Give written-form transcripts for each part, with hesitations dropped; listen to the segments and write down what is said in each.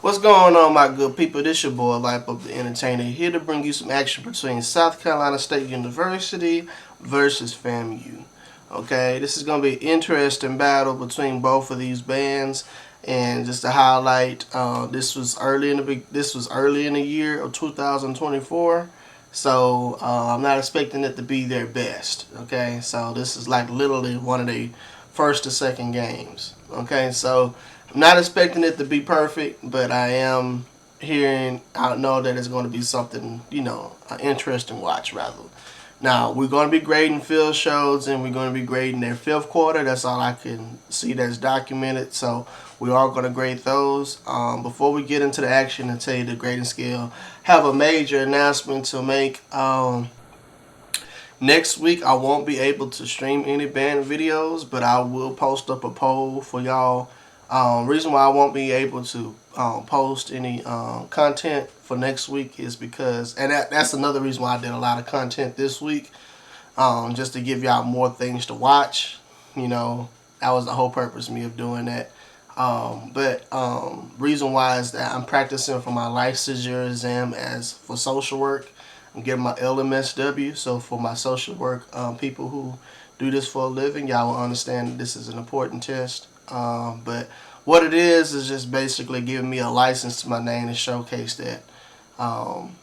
What's going on, my good people? This your boy, Life Up the Entertainer, here to bring you some action between South Carolina State University versus FAMU. Okay, this is going to be an interesting battle between both of these bands, and just to highlight, this was early in the year of 2024. So I'm not expecting it to be their best. Okay, so this is like literally one of the first or second games. Okay, so I'm not expecting it to be perfect, but I know that it's going to be something, an interesting watch rather. Now, we're going to be grading field shows and we're going to be grading their fifth quarter. That's all I can see that's documented. So we are going to grade those. Before we get into the action and tell you the grading scale, have a major announcement to make. Next week, I won't be able to stream any band videos, but I will post up a poll for y'all. Reason why I won't be able to post any content for next week is because, and that's another reason why I did a lot of content this week, just to give y'all more things to watch. That was the whole purpose of me of doing that. But reason why is that I'm practicing for my licensure exam as for social work. I'm getting my LMSW, so for my social work people who do this for a living, y'all will understand that this is an important test. But what it is just basically giving me a license to my name to showcase that I'm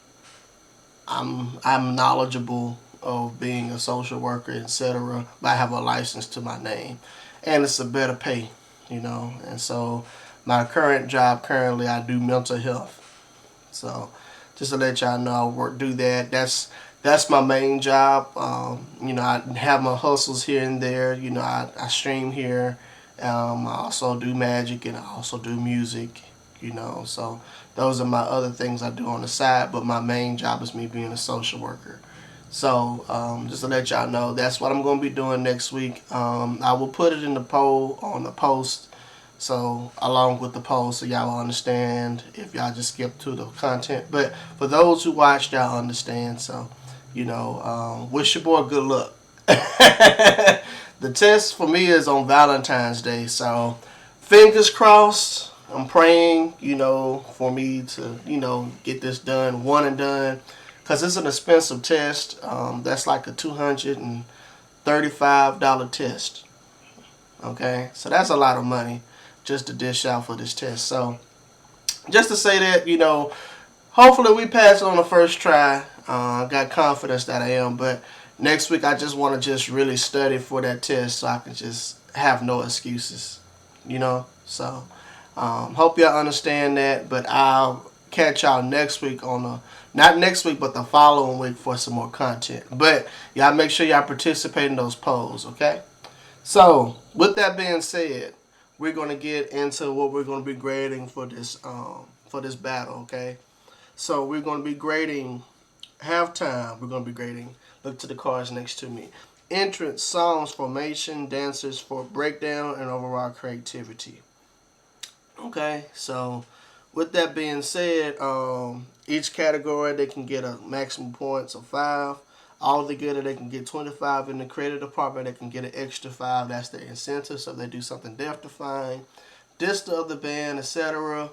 knowledgeable of being a social worker, etc. But I have a license to my name, and it's a better pay, And so my current job, I do mental health. So just to let y'all know, I do that. That's my main job. I have my hustles here and there. I stream here. I also do magic and I also do music. So those are my other things I do on the side. But my main job is me being a social worker. So just to let y'all know, that's what I'm going to be doing next week. I will put it in the poll on the post. So along with the poll, so y'all will understand if y'all just skip to the content. But for those who watched, y'all understand. So, wish your boy good luck. The test for me is on Valentine's Day. So fingers crossed. I'm praying, for me to, get this done, one and done. Because it's an expensive test. That's like a $235 test. Okay, so that's a lot of money just to dish out for this test. So just to say that, hopefully we pass it on the first try. I got confidence that I am, but next week I just want to just really study for that test so I can just have no excuses, So hope y'all understand that, but I'll catch y'all next week not next week, but the following week for some more content. But y'all make sure y'all participate in those polls, okay? So with that being said, we're going to get into what we're going to be grading for this battle, okay? So we're going to be grading halftime. We're going to be grading, look to the cards next to me, entrance, songs, formation, dancers for breakdown, and overall creativity. Okay, so with that being said, each category they can get a maximum points of 5. All together, they can get 25. In the credit department, they can get an extra 5. That's their incentive. So if they do something death-defying, diss of the band, etc.,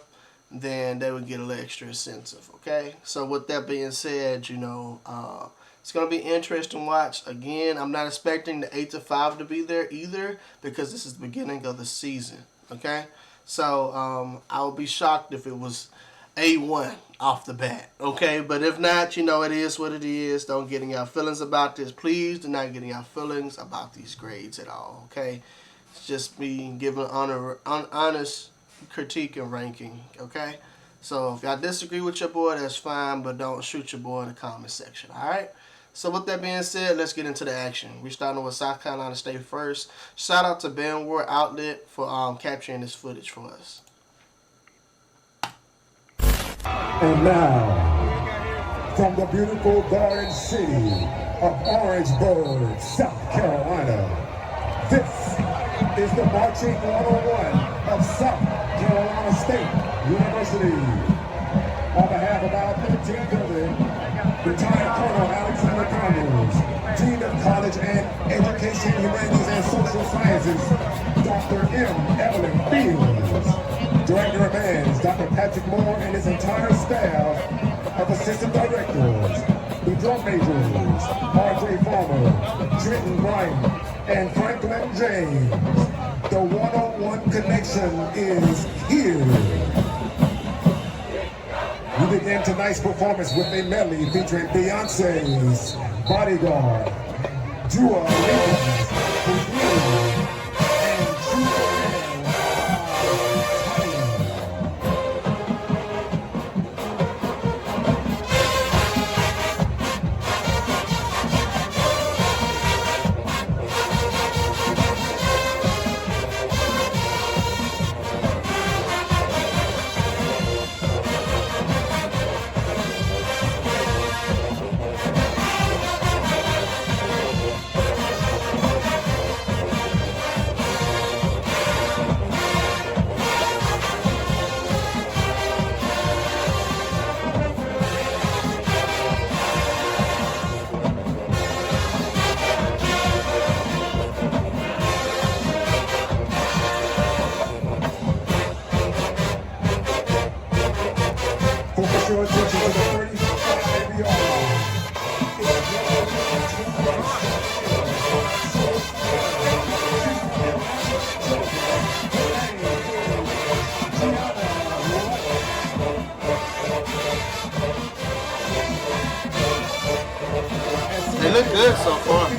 then they would get a little extra incentive. Okay. So with that being said, it's gonna be interesting to watch. Again, I'm not expecting the 8 to 5 to be there either because this is the beginning of the season. Okay. So I would be shocked if it was A1 off the bat, okay? But if not, it is what it is. Don't get in your feelings about this. Please do not get in your feelings about these grades at all, okay? It's just me giving honest critique and ranking, okay? So if y'all disagree with your boy, that's fine, but don't shoot your boy in the comment section, all right? So with that being said, let's get into the action. We're starting with South Carolina State first. Shout out to Ben Ward Outlet for capturing this footage for us. And now, from the beautiful garden city of Orangeburg, South Carolina, this is the Marching 101 of South Carolina State University. On behalf of our 13th building, retired Colonel Alexander Connors, Dean of College and Education, Humanities and Social Sciences, Dr. M. Evelyn Fields, Director of Bands, Dr. Patrick Moore and his entire staff of assistant directors, the drum majors, R.J. Farmer, Trenton Bryant, and Franklin James. The one-on-one connection is here. We begin tonight's performance with a medley featuring Beyonce's Bodyguard, Dua Lipa's Houdini, and Juvenile. Focus your attention to the 35 yard line. They look good so far.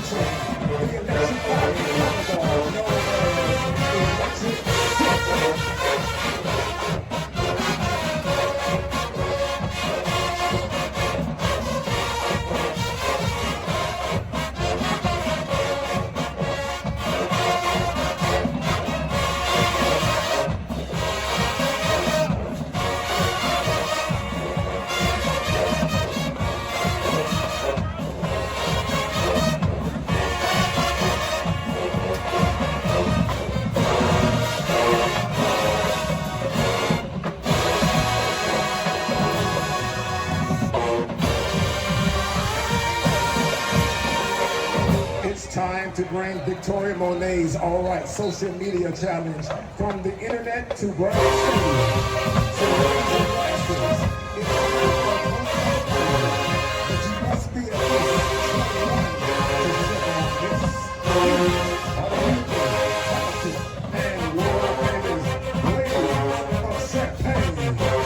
It's time to bring Victoria Monet's All Right social media challenge from the internet to Brown City. So raise your glasses. It's but you must be at least 21 to get on this. Talented and world famous ladies of Champagne.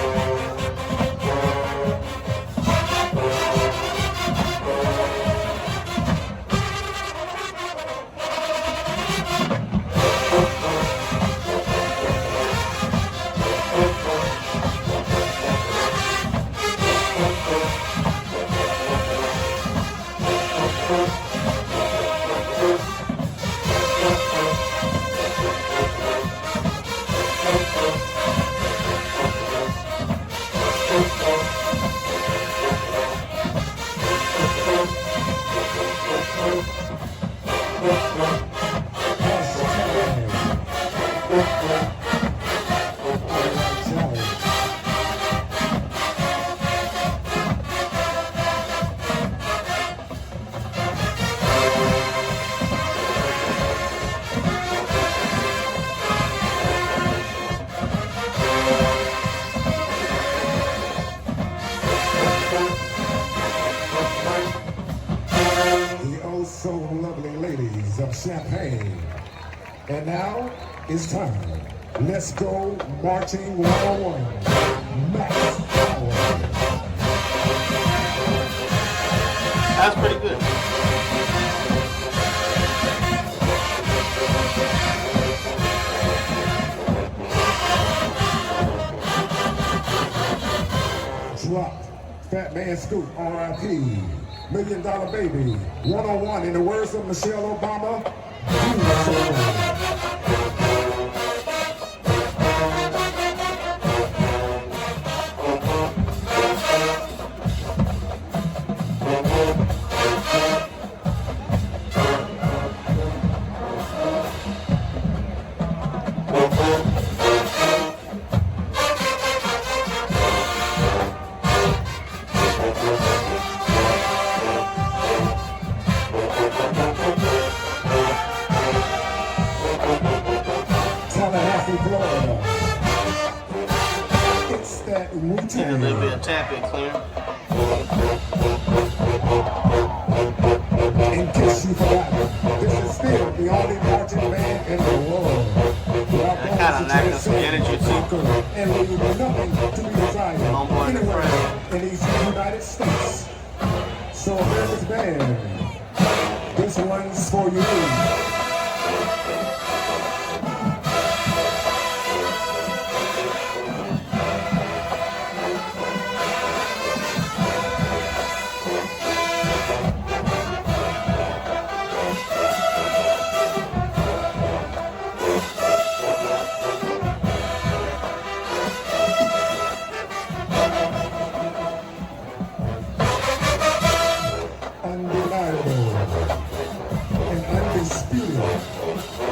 The oh so lovely ladies of Champagne. And now it's time. Let's go marching 101. Max Power. That's pretty good. Drop. Fat Man Scoop, R.I.P. $1 Million Baby. 101 in the words of Michelle Obama. Beautiful. a little bit, a tad bit cleaner. In case you forgot, this is still the only marching band in the world. I kind of lacking some energy too. And leave nothing to be desired anywhere in these United States. So America's band, this one's for you.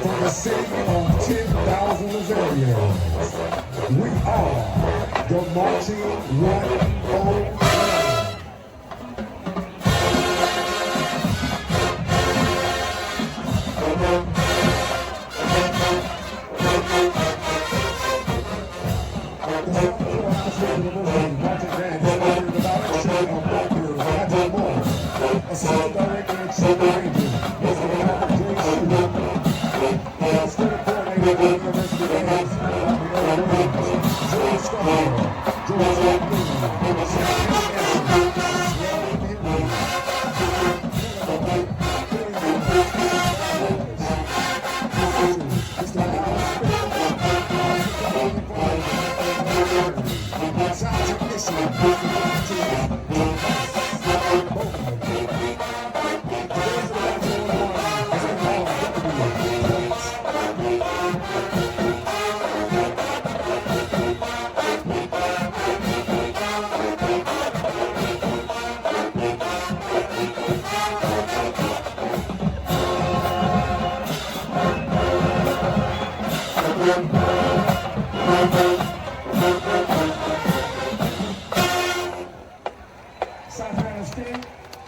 From the city of 10,000 Missourians, we are the Marching 101. The South Carolina State University Marching Band is under the direction of Dr. Patrick Moore, Assistant Director and Chief Arranger, Mr. Dr. J. Stewart. Student coordinator of the University Bands, Dr. Williams, George Scott, George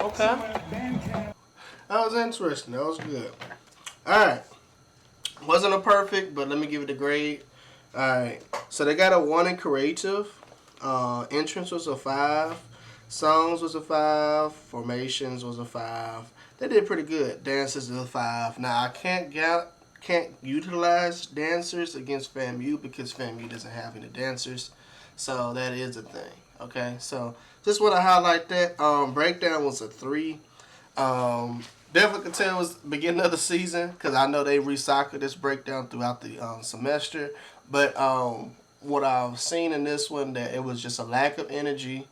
Okay. That was interesting. That was good. Alright. Wasn't a perfect, but let me give it a grade. Alright. So they got a 1 in creative. Entrance was a 5. Songs was a 5. Formations was a 5. They did pretty good. Dances is a 5. Now I can't utilize dancers against FAMU because FAMU doesn't have any dancers. So that is a thing. Okay. So just want to highlight that. Breakdown was a 3. Definitely could tell it was the beginning of the season because I know they recycled this breakdown throughout the semester. But what I've seen in this one, that it was just a lack of energy.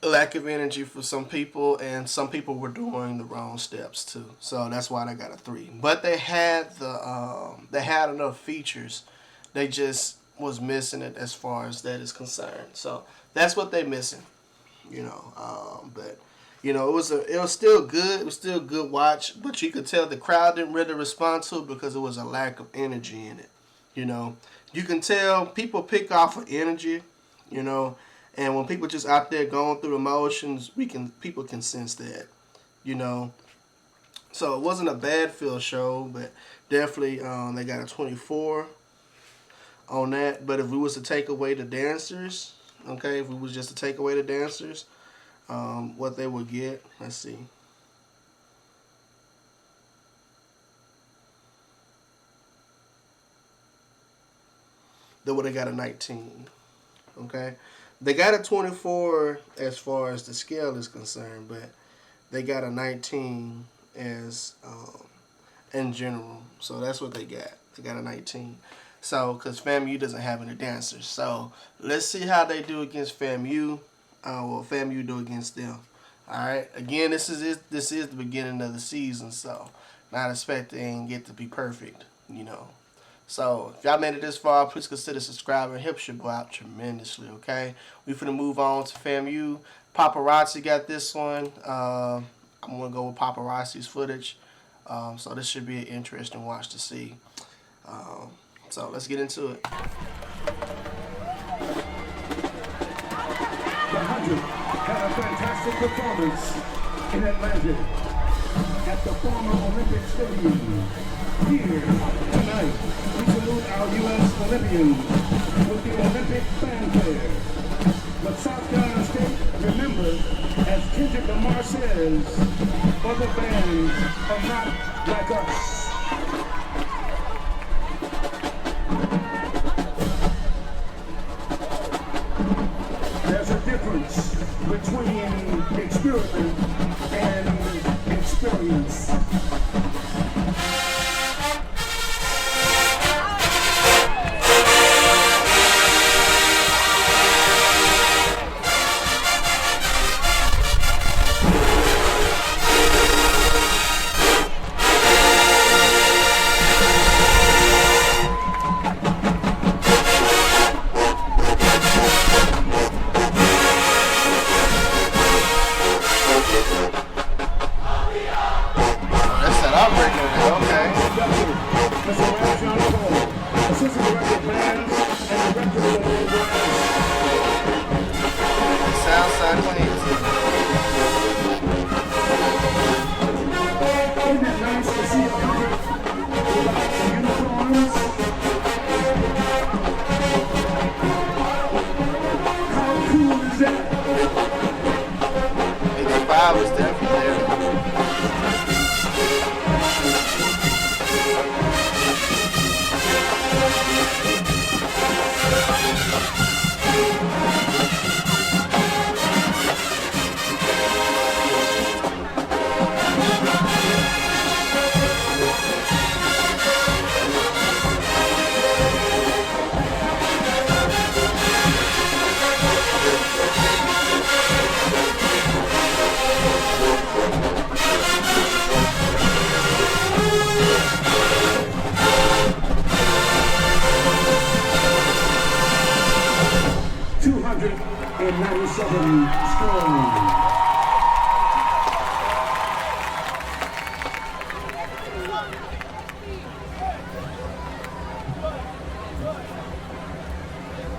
For some people, and some people were doing the wrong steps too. So that's why they got a 3. But they had they had enough features. They just was missing it as far as that is concerned. So that's what they missing, but it was still good. It was still a good watch, but you could tell the crowd didn't really respond to it because there was a lack of energy in it. You can tell people pick off of energy, and when people just out there going through emotions, people can sense that, So it wasn't a bad field show, but definitely they got a 24 on that. But if we was to take away the dancers, okay, if we was just to take away the dancers, what they would get, let's see. They would have got a 19, okay? They got a 24 as far as the scale is concerned, but they got a 19 as in general. So that's what they got. They got a 19. So, because FAMU doesn't have any dancers. So, let's see how they do against FAMU. FAMU do against them. Alright? Again, this is the beginning of the season, so not expecting it to be perfect, So, if y'all made it this far, please consider subscribing. It helps your boy out tremendously, okay? We finna move on to FAMU. Paparazzi got this one. I'm going to go with Paparazzi's footage. So, this should be an interesting watch to see. So, let's get into it. The 100 had a fantastic performance in Atlanta. at the former Olympic Stadium. Here tonight, we salute our U.S. Olympians with the Olympic fanfare. But South Carolina State, remember, as Kendrick Lamar says, other bands are not like us. There's a difference between experiment and experience.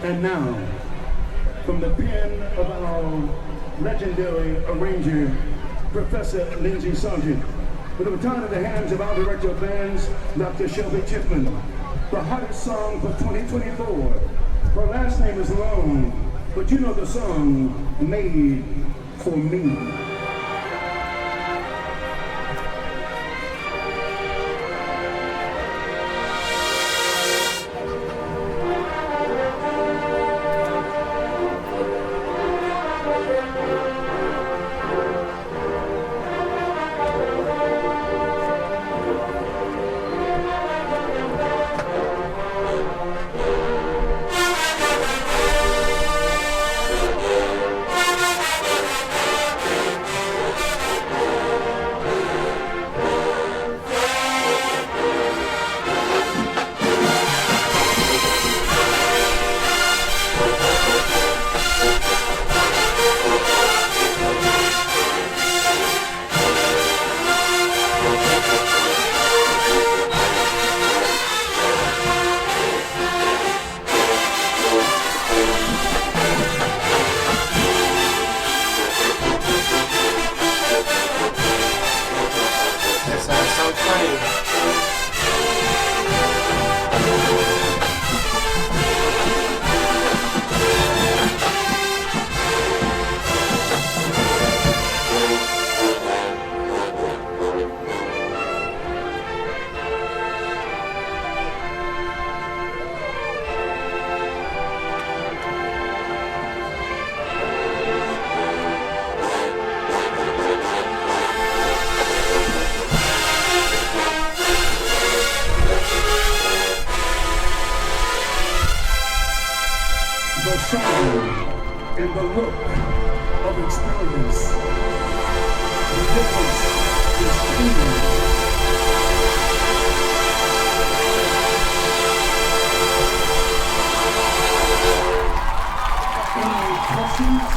And now, from the pen of our legendary arranger, Professor Lindsey Sargent, with a baton in the hands of our director of bands, Dr. Shelby Chipman, the hottest song for 2024. Her last name is long, but you know the song, Made for Me. The sound and the look of experience. The difference is clear. Any questions?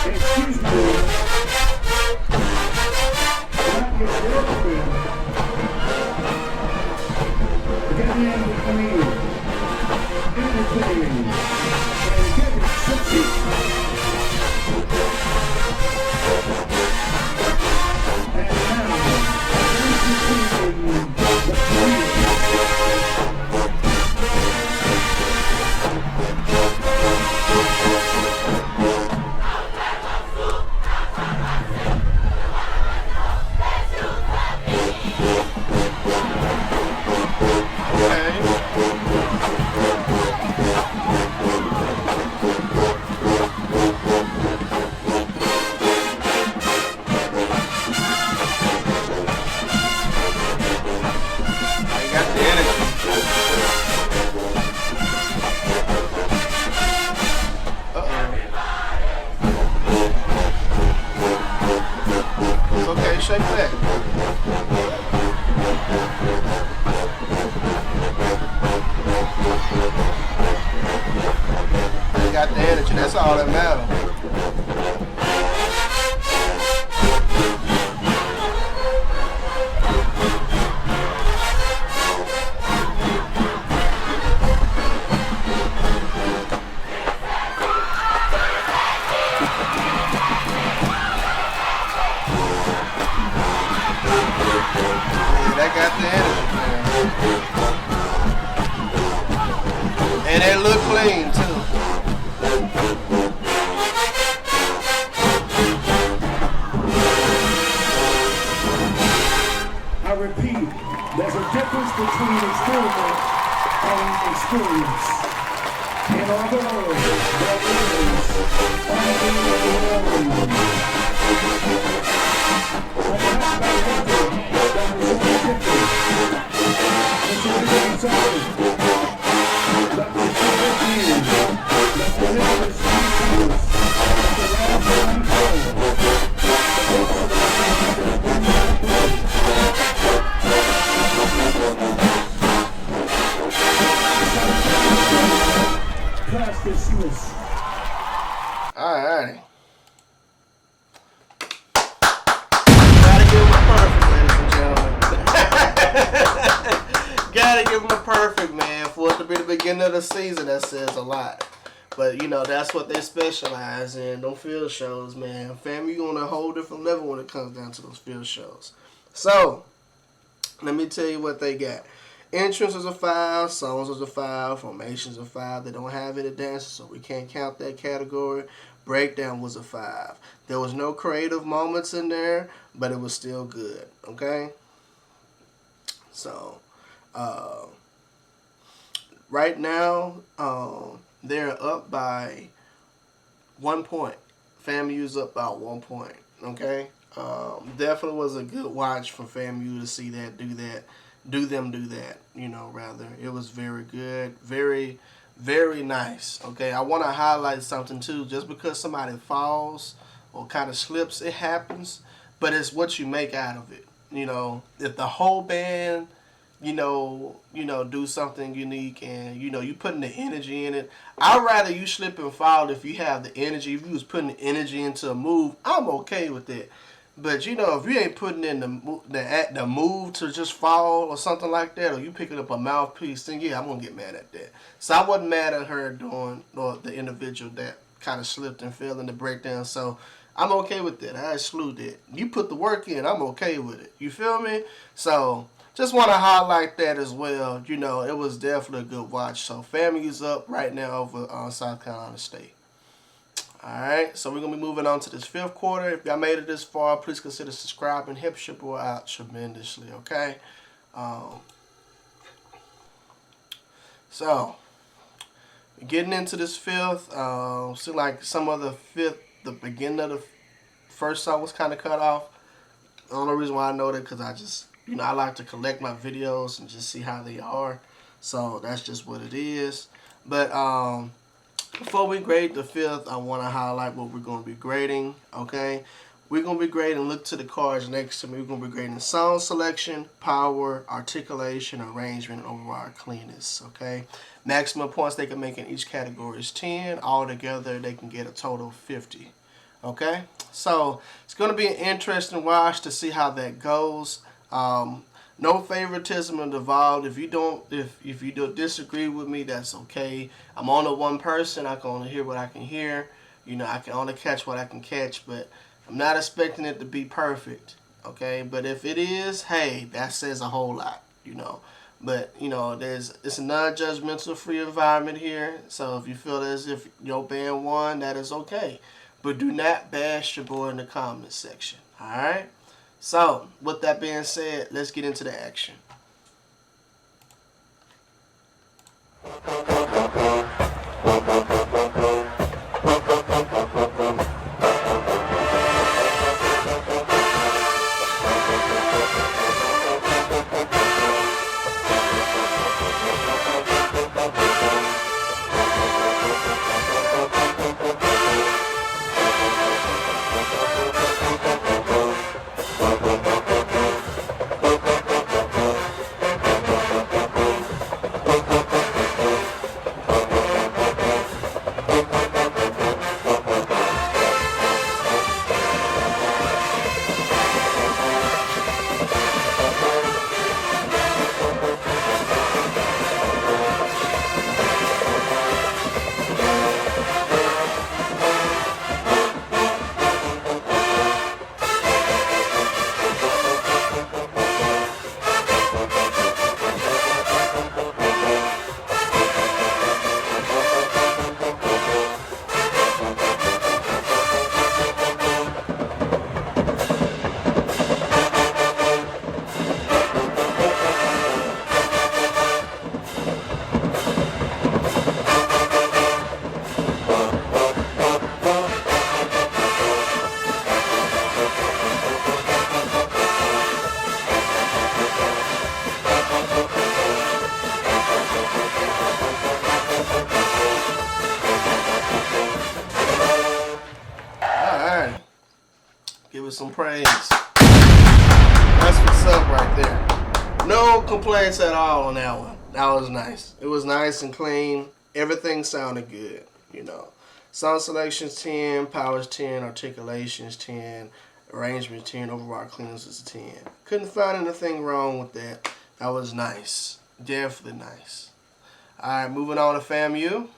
Excuse me. Get in with me. playing and getting sexy. Shake that. They got the energy. That's all that matters. Got the energy, man. And they look clean too. I repeat, there's a difference between experiment and experience. In other words, there is only one. Alrighty. Gotta give him a perfect, ladies and gentlemen. Gotta give him a perfect, man. For it to be the beginning of the season, that says a lot. But, you know, that's what they specialize in. Them field shows, man. FAMU on a whole different level when it comes down to those field shows. So, let me tell you what they got. Entrance is a 5, songs is a 5, formations a 5. They don't have any dances, so we can't count that category. Breakdown was a 5. There was no creative moments in there, but it was still good, okay? So, right now, they're up by 1 point. FAMU's up by 1 point, okay? Definitely was a good watch for FAMU to see that, do that, you know, rather. It was very good, very, very nice, okay? I want to highlight something, too. Just because somebody falls or kind of slips, it happens, but it's what you make out of it, you know? If the whole band, you know, do something unique and, you know, you putting the energy in it, I'd rather you slip and fall if you have the energy. If you was putting the energy into a move, I'm okay with it. But, you know, if you ain't putting in the move to just fall or something like that, or you picking up a mouthpiece, then, yeah, I'm going to get mad at that. So I wasn't mad at her doing, or the individual that kind of slipped and fell in the breakdown. So I'm okay with that. I salute that. You put the work in, I'm okay with it. You feel me? So just want to highlight that as well. You know, it was definitely a good watch. So FAMU's up right now over South Carolina State. Alright, so we're going to be moving on to this 5th quarter. If y'all made it this far, please consider subscribing. Help your boy out tremendously, okay? So, getting into this 5th, seems like some of the 5th, the beginning of the first song was kind of cut off. The only reason why I know that because I just, you know, I like to collect my videos and just see how they are. So, that's just what it is. But, before we grade the 5th, I want to highlight what we're going to be grading, okay? We're going to be grading, look to the cards next to me, we're going to be grading sound selection, power, articulation, arrangement, and overall cleanness, okay? Maximum points they can make in each category is 10. Altogether, they can get a total of 50, okay? So, it's going to be an interesting watch to see how that goes. No favoritism involved. If you don't disagree with me, that's okay. I'm only one person. I can only hear what I can hear. I can only catch what I can catch, but I'm not expecting it to be perfect. Okay, but if it is, hey, that says a whole lot. But it's a non-judgmental, free environment here. So if you feel as if your band won, that is okay. But do not bash your boy in the comments section. All right. So with that being said, let's get into the action. Give it some praise. That's what's up right there. No complaints at all on that one. That was nice. It was nice and clean. Everything sounded good. Sound selection's 10, power's 10, articulation's 10, arrangement 10, overall clearance is 10. Couldn't find anything wrong with that. That was nice. Definitely nice. Alright, moving on to FAMU.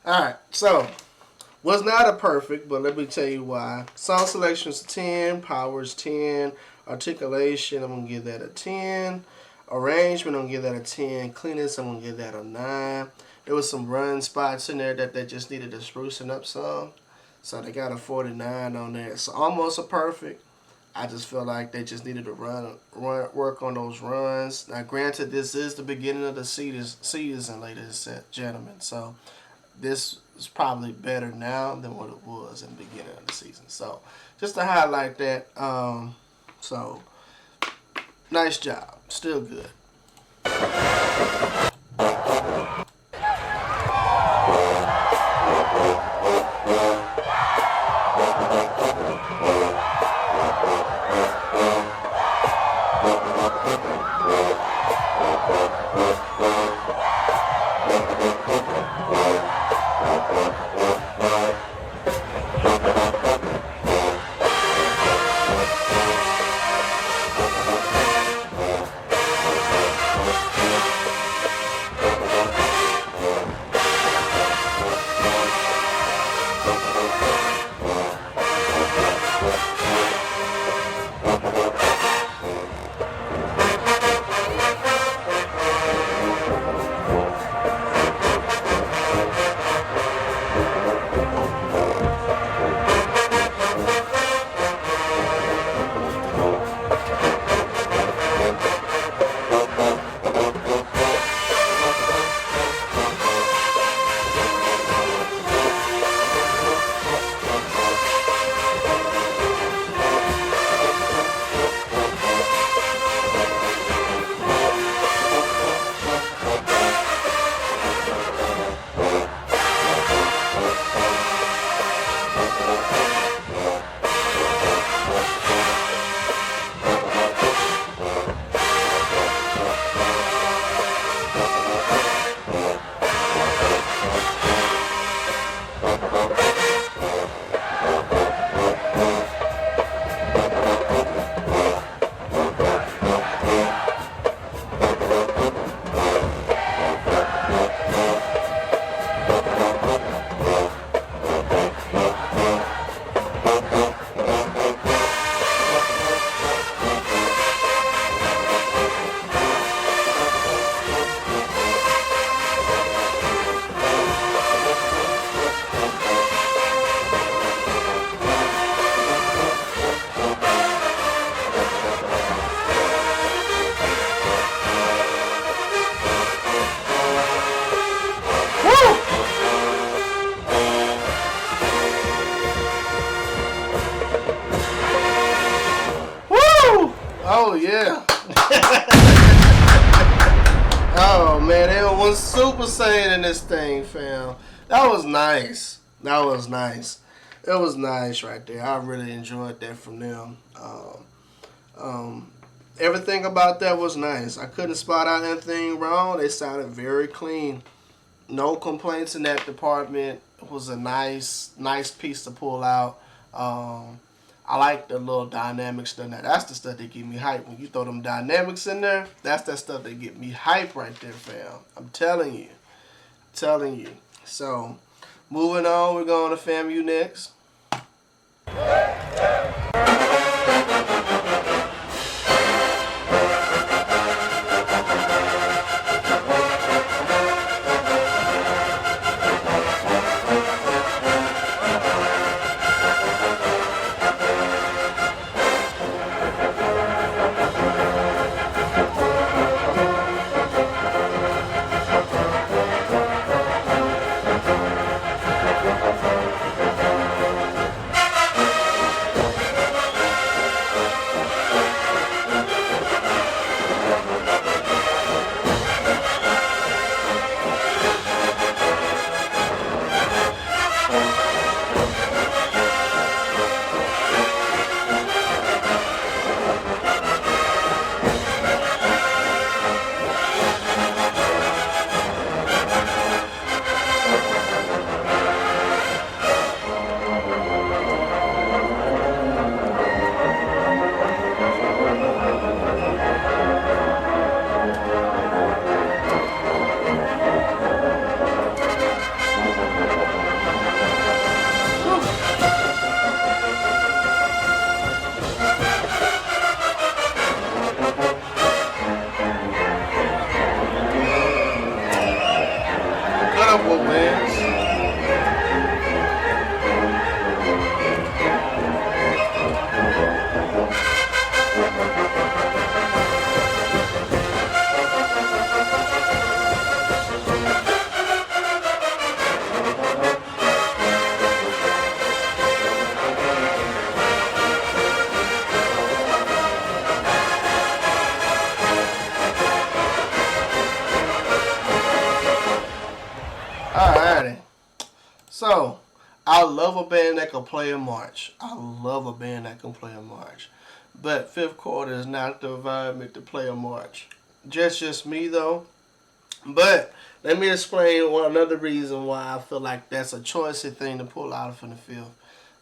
Alright, so was not a perfect, but let me tell you why. Sound selection is 10, power is 10, articulation, I'm going to give that a 10, arrangement, I'm going to give that a 10, cleanness, I'm going to give that a 9. There was some run spots in there that they just needed to sprucing up some, so they got a 49 on there. So almost a perfect. I just feel like they just needed to work on those runs. Now, granted, this is the beginning of the season, ladies and gentlemen, so this is probably better now than what it was in the beginning of the season. So just to highlight that, so nice job. Still good. Oh yeah. Oh man, they were super saiyan in this thing, fam. That was nice. That was nice. It was nice right there. I really enjoyed that from them. Um, Everything about that was nice. I couldn't spot out anything wrong. They sounded very clean. No complaints in that department. It was a nice piece to pull out. Um, I like the little dynamics in there. That's the stuff that get me hype. When you throw them dynamics in there, that's that stuff that get me hype right there, fam. I'm telling you. Telling you. So, moving on, we're going to FAMU next. Cut up with wins. Alrighty. So, I love a band that can play a march. I love a band that can play a march. But fifth quarter is not the environment to play a march. Just me though. But let me explain another reason why I feel like that's a choicy thing to pull out from the field.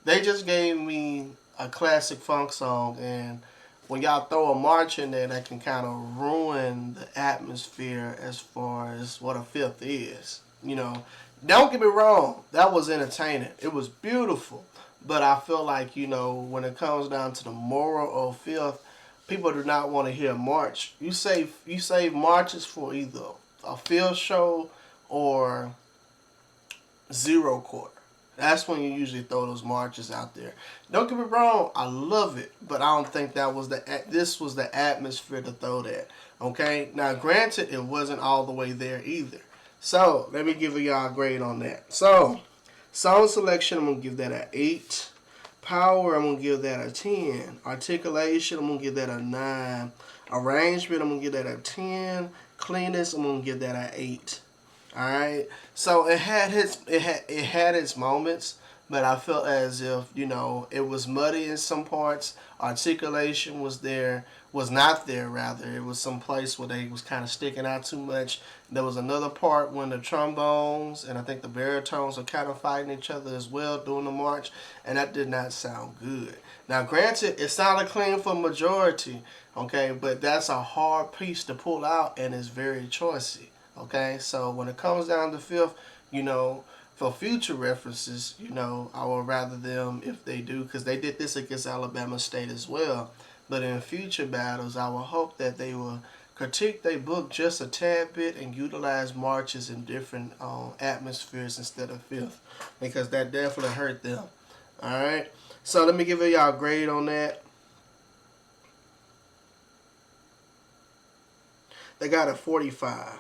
They just gave me a classic funk song, and when y'all throw a march in there, that can kind of ruin the atmosphere as far as what a fifth is. Don't get me wrong, that was entertaining. It was beautiful. But I feel like, when it comes down to the moral of fifth, people do not want to hear march. You save marches for either a field show or zero quarter. That's when you usually throw those marches out there. Don't get me wrong, I love it, but I don't think this was the atmosphere to throw that. Okay, now granted, it wasn't all the way there either. So let me give y'all a grade on that. So song selection, I'm gonna give that an 8. Power, I'm gonna give that a 10. Articulation, I'm gonna give that a 9. Arrangement, I'm gonna give that a 10. Cleanness, I'm gonna give that an 8. All right. So it had its moments, but I felt as if it was muddy in some parts. Articulation was not there rather. It was some place where they was kind of sticking out too much. There was another part when the trombones and I think the baritones are kind of fighting each other as well during the march, and that did not sound good. Now, granted, it sounded clean for majority, okay, but that's a hard piece to pull out, and it's very choicy. Okay, so when it comes down to fifth, for future references, I would rather them if they do, because they did this against Alabama State as well. But in future battles, I would hope that they will critique their book just a tad bit and utilize marches in different atmospheres instead of fifth, because that definitely hurt them. All right, so let me give y'all a grade on that. They got a 45.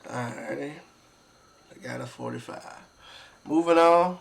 Alrighty. I got a 45. Moving on.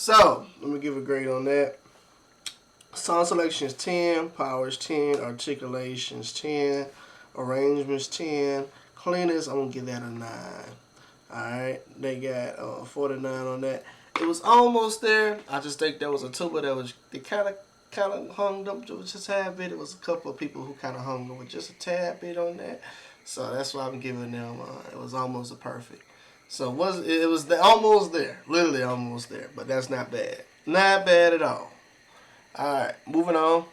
So, let me give a grade on that. Song selection is 10, powers 10, articulations 10, arrangements 10, cleanliness, I'm going to give that a 9. Alright, they got 49 on that. It was almost there. I just think there was a tuba that was, they kind of hung up just a tad bit. It was a couple of people who kind of hung up with just a tad bit on that. So that's why I'm giving them, it was almost a perfect. So it was almost there, literally almost there, but that's not bad. Not bad at all. Alright, moving on.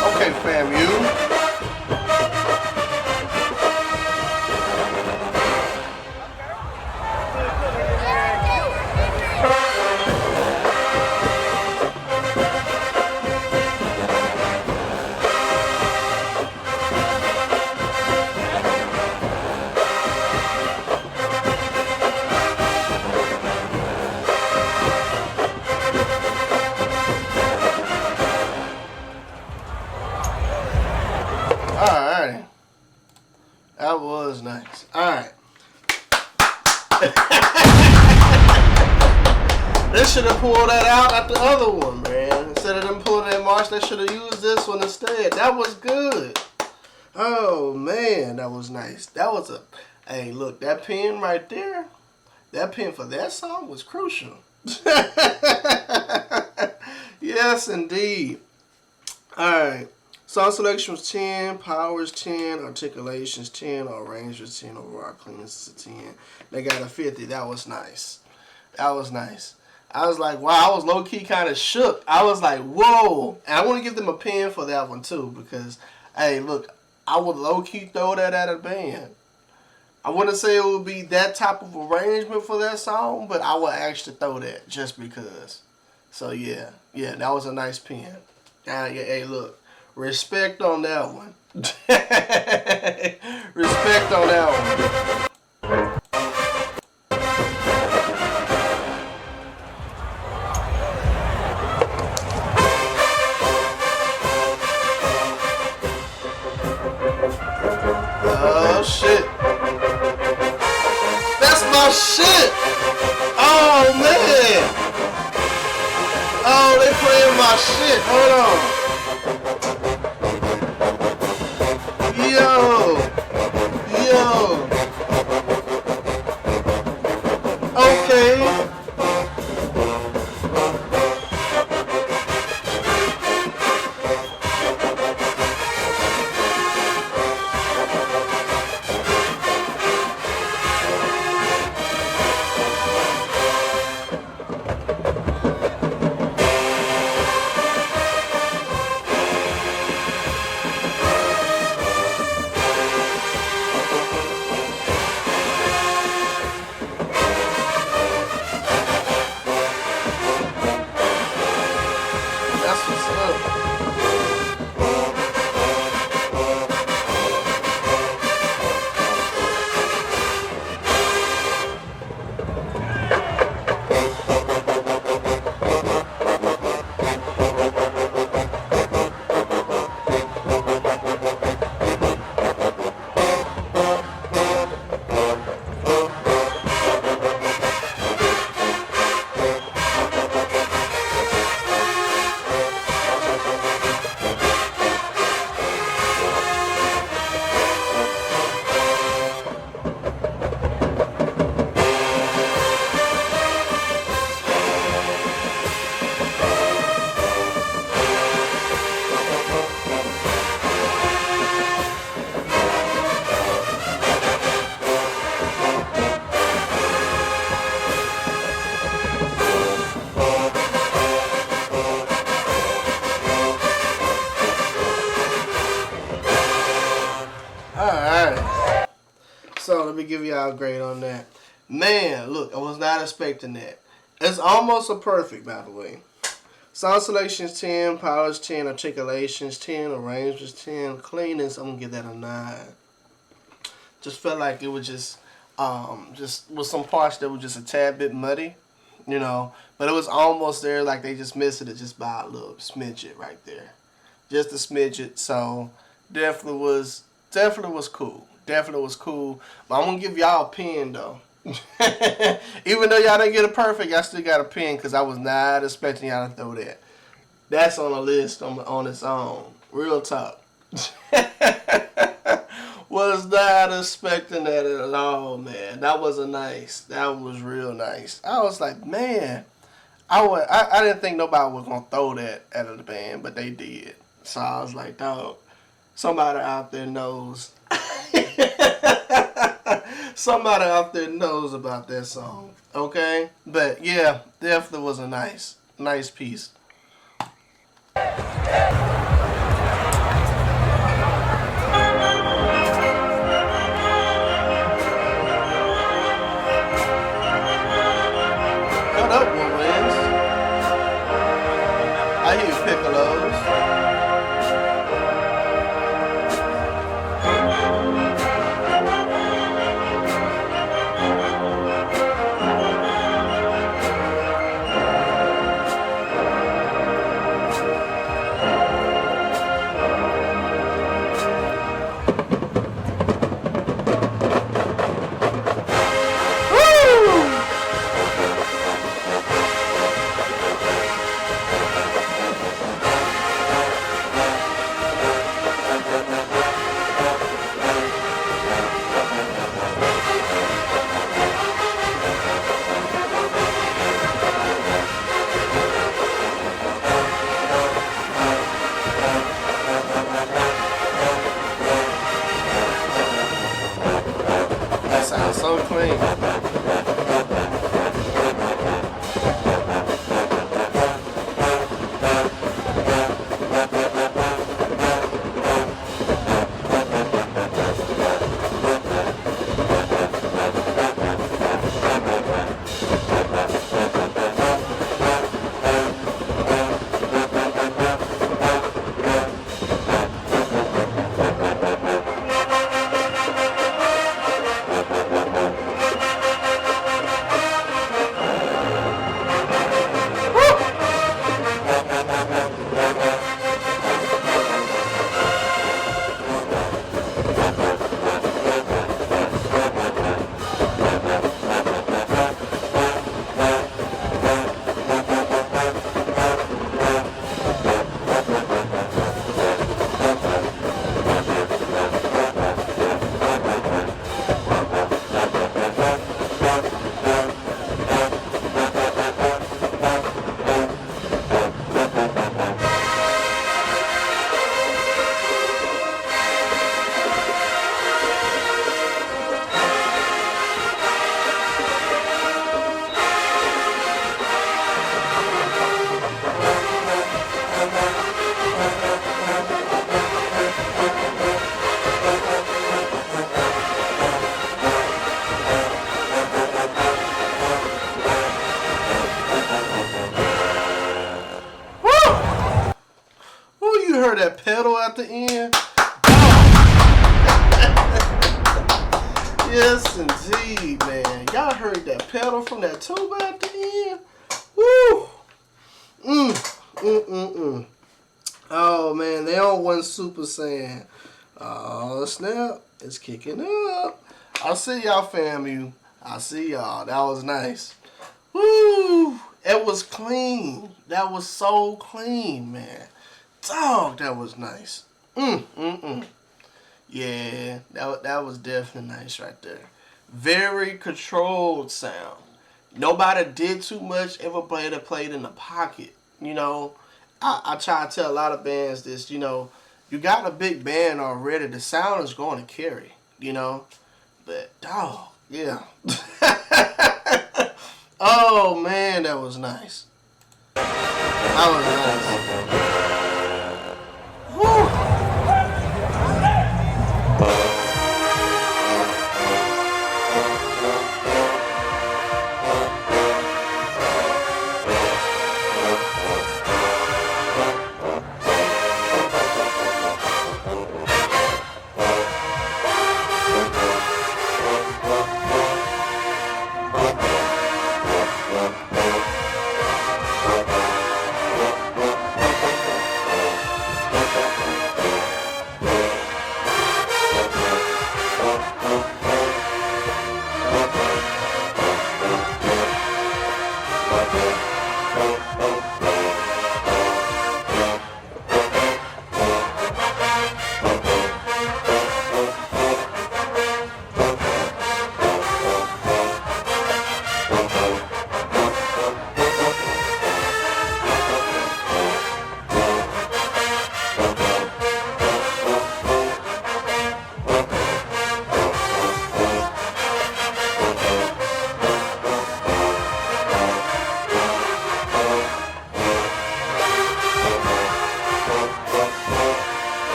Okay, FAMU. Alright. That was nice. Alright. They should have pulled that out at the other one, man. Instead of them pulling that march, they should have used this one instead. That was good. Oh, man. That was nice. That was a... Hey, look. That pen right there, that pen for that song was crucial. Yes, indeed. Alright. Song selection was 10, powers 10, articulations 10, arrangements 10, overall cleanness is 10. They got a 50. That was nice. That was nice. I was like, wow, I was low-key kind of shook. I was like, whoa. And I want to give them a pen for that one, too, because, hey, look, I would low-key throw that at a band. I wouldn't say it would be that type of arrangement for that song, but I would actually throw that just because. So, yeah. Yeah, that was a nice pen. Hey, look. Respect on that one. Respect on that one. Oh, shit. That's my shit. Oh, man. Oh, they playing my shit. Hold on. Yo! Okay. let me give y'all a grade on that. Man, look, I was not expecting that. It's almost a perfect, by the way. Sound selections 10, polish 10, articulations 10, arrangements 10, cleanness, I'm gonna give that a 9. Just felt like it was just with some parts that were just a tad bit muddy, you know, but it was almost there, like they just missed it just by a little smidget right there, just a smidget. So definitely was cool. Definitely was cool. But I'm gonna give y'all a pin though. Even though y'all didn't get a perfect, I still got a pin because I was not expecting y'all to throw that. That's on the list on its own. Real talk. Was not expecting that at all, man. That was that was real nice. I was like, man, I didn't think nobody was gonna throw that at the band, but they did. So I was like, dog, somebody out there knows. Somebody out there knows about that song, okay? But yeah, definitely was a nice piece. What up, Wolverines? I hear piccolos. So clean. Heard that pedal at the end? Yes, indeed, man. Y'all heard that pedal from that tuba at the end? Woo! Oh, man, they on one super saying, oh, snap, it's kicking up. I see y'all, FAMU. I see y'all. That was nice. Woo! It was clean. That was so clean, man. Dog, that was nice. Yeah, that was definitely nice right there. Very controlled sound. Nobody did too much. Everybody that played in the pocket. You know, I try to tell a lot of bands this, you know, you got a big band already. The sound is going to carry, you know. But, dog, yeah. Oh, man, that was nice. That was nice.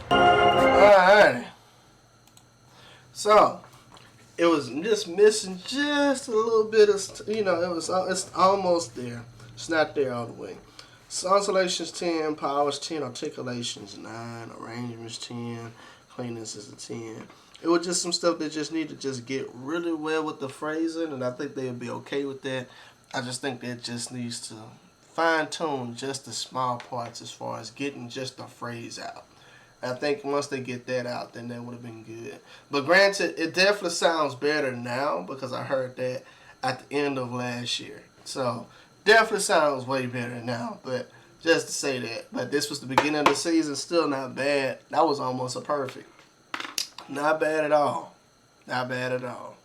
Alrighty. So it was just missing just a little bit of, it's almost there. It's not there all the way. Song selections 10, powers 10, articulations 9, arrangements 10, cleanness is a 10. It was just some stuff that just need to just get really well with the phrasing, and I think they'll be okay with that. I just think that just needs to fine tune just the small parts as far as getting just the phrase out. I think once they get that out, then that would have been good. But granted, it definitely sounds better now because I heard that at the end of last year. So definitely sounds way better now. But just to say that. But this was the beginning of the season, still not bad. That was almost a perfect. Not bad at all. Not bad at all.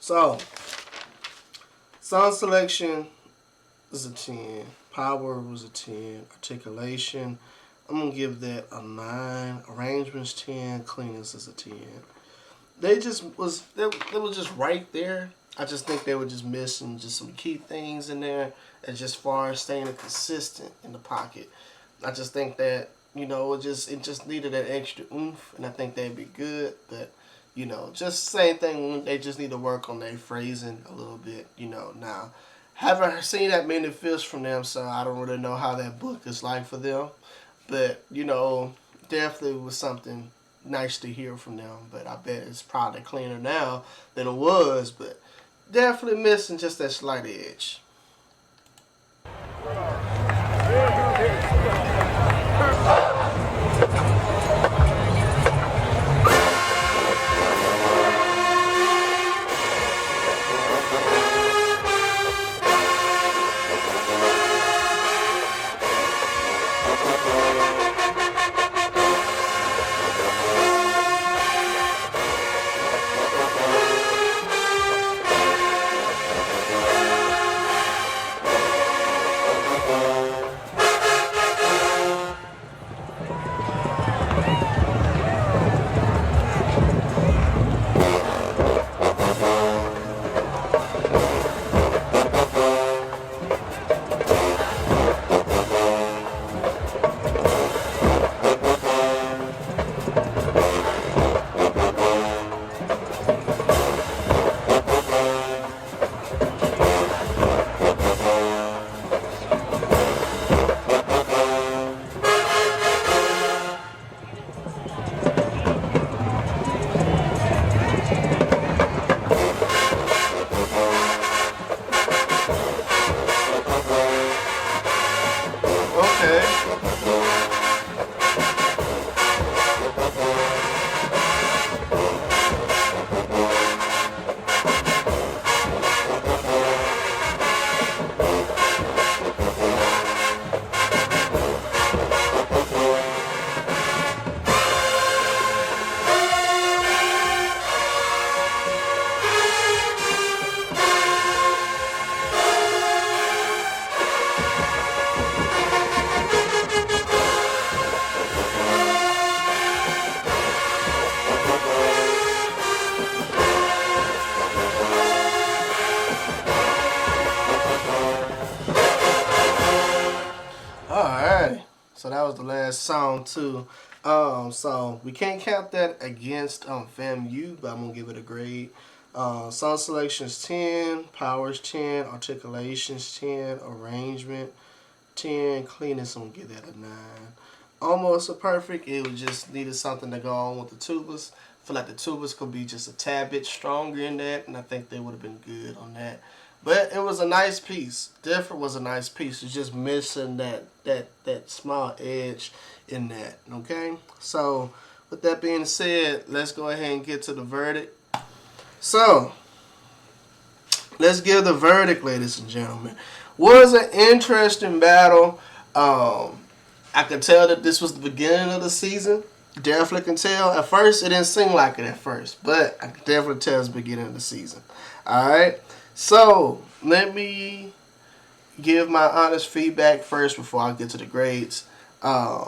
So, song selection is a 10. Power was a 10. Articulation, I'm going to give that a 9. Arrangements 10. Cleanness is a 10. They was just right there. I just think they were just missing just some key things in there, and just far as staying consistent in the pocket. I just think that, it just needed that extra oomph, and I think they'd be good. But just same thing. They just need to work on their phrasing a little bit. Now haven't seen that many fish from them, so I don't really know how that book is like for them. But definitely was something nice to hear from them. But I bet it's probably cleaner now than it was. But definitely missing just that slight edge. Alright. So that was the last song too. So we can't count that against FAMU, but I'm gonna give it a grade. Song selections 10, powers 10, articulations 10, arrangement 10, cleanness I'm gonna give that a 9. Almost a perfect. It was just needed something to go on with the tubas. I feel like the tubas could be just a tad bit stronger in that, and I think they would have been good on that. But it was a nice piece. Different was a nice piece. It's just missing that small edge in that. Okay. So with that being said, let's go ahead and get to the verdict. So let's give the verdict, ladies and gentlemen. Was an interesting battle. I could tell that this was the beginning of the season. Definitely can tell. At first, it didn't seem like it at first, but I can definitely tell it's the beginning of the season. All right. So let me give my honest feedback first before I get to the grades. I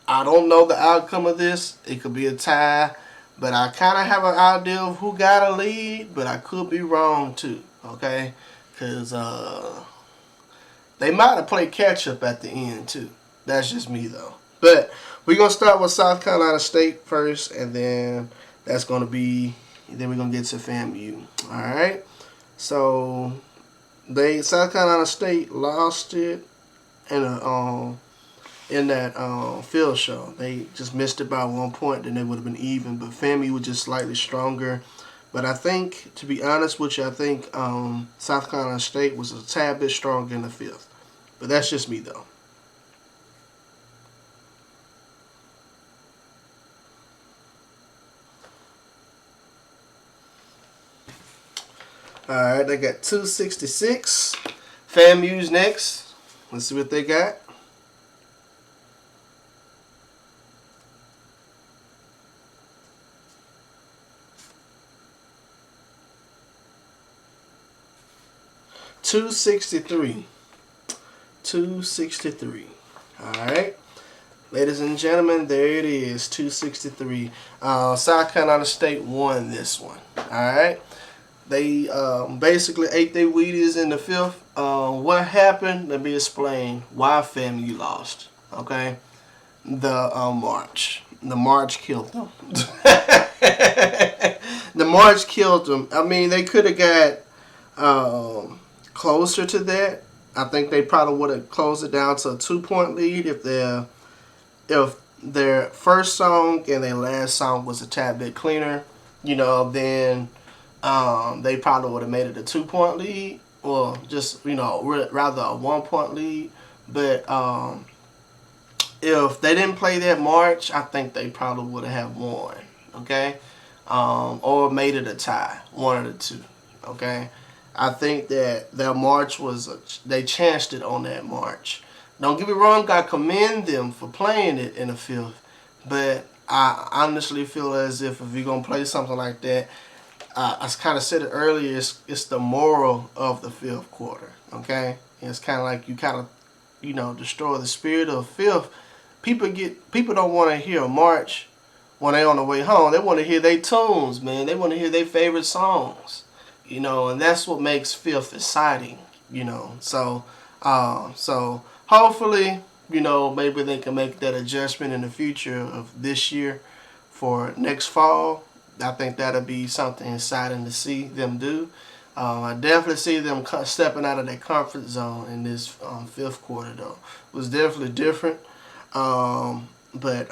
don't know the outcome of this. It could be a tie, but I kind of have an idea of who got a lead, but I could be wrong too. Okay, because they might have played catch up at the end too. That's just me though. But we're gonna start with South Carolina State first, and then that's gonna be. Then we're gonna get to FAMU. All right. So South Carolina State lost it in that field show. They just missed it by 1 point, then they would have been even. But FAMU was just slightly stronger. But I think, to be honest with you, I think South Carolina State was a tad bit stronger in the fifth. But that's just me, though. All right, they got 266. FAMU's next. Let's see what they got. $263. 263. All right. Ladies and gentlemen, there it is, 263. South Carolina State won this one. All right. They basically ate their Wheaties in the fifth. What happened? Let me explain why FAMU lost. Okay. The march. The march killed them. The march killed them. I mean, they could have got closer to that. I think they probably would have closed it down to a 2-point lead if their first song and their last song was a tad bit cleaner. Then they probably would have made it a 2-point lead, or just rather a 1-point lead. But if they didn't play that march, I think they probably would have won. Okay, or made it a tie, one of the two. Okay. I think that their march they chanced it on that march. Don't get me wrong, I commend them for playing it in the fifth, but I honestly feel as if you're going to play something like that, I kind of said it earlier, it's the moral of the fifth quarter, okay? And it's kind of like you kind of, destroy the spirit of fifth. People don't want to hear a march when they're on the way home. They want to hear their tunes, man. They want to hear their favorite songs. And that's what makes fifth exciting, So hopefully, maybe they can make that adjustment in the future of this year for next fall. I think that'll be something exciting to see them do. I definitely see them stepping out of their comfort zone in this fifth quarter, though. It was definitely different. But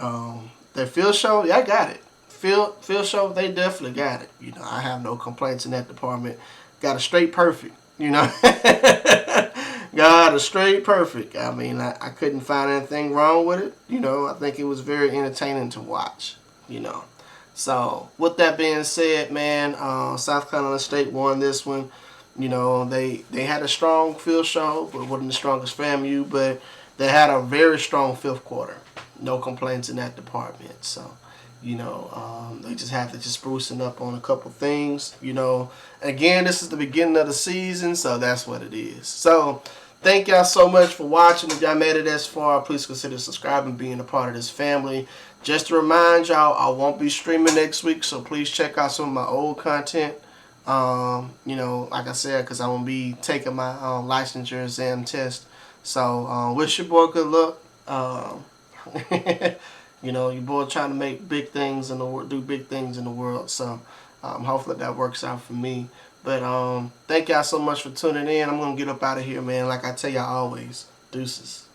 their field show, I got it. Field show, they definitely got it. I have no complaints in that department. Got a straight perfect. Got a straight perfect. I mean, I couldn't find anything wrong with it. I think it was very entertaining to watch. So with that being said, man, South Carolina State won this one. They had a strong field show, but wasn't the strongest FAMU. But they had a very strong fifth quarter. No complaints in that department. So. They just have to sprucing up on a couple things. Again, this is the beginning of the season, so that's what it is. So, thank y'all so much for watching. If y'all made it this far, please consider subscribing, being a part of this family. Just to remind y'all, I won't be streaming next week, so please check out some of my old content. Like I said, because I won't be taking my licensure exam test So wish your boy good luck. You know, your boy trying to make big things in the world, do big things in the world. So hopefully that works out for me. But thank y'all so much for tuning in. I'm gonna get up out of here, man. Like I tell y'all always, deuces.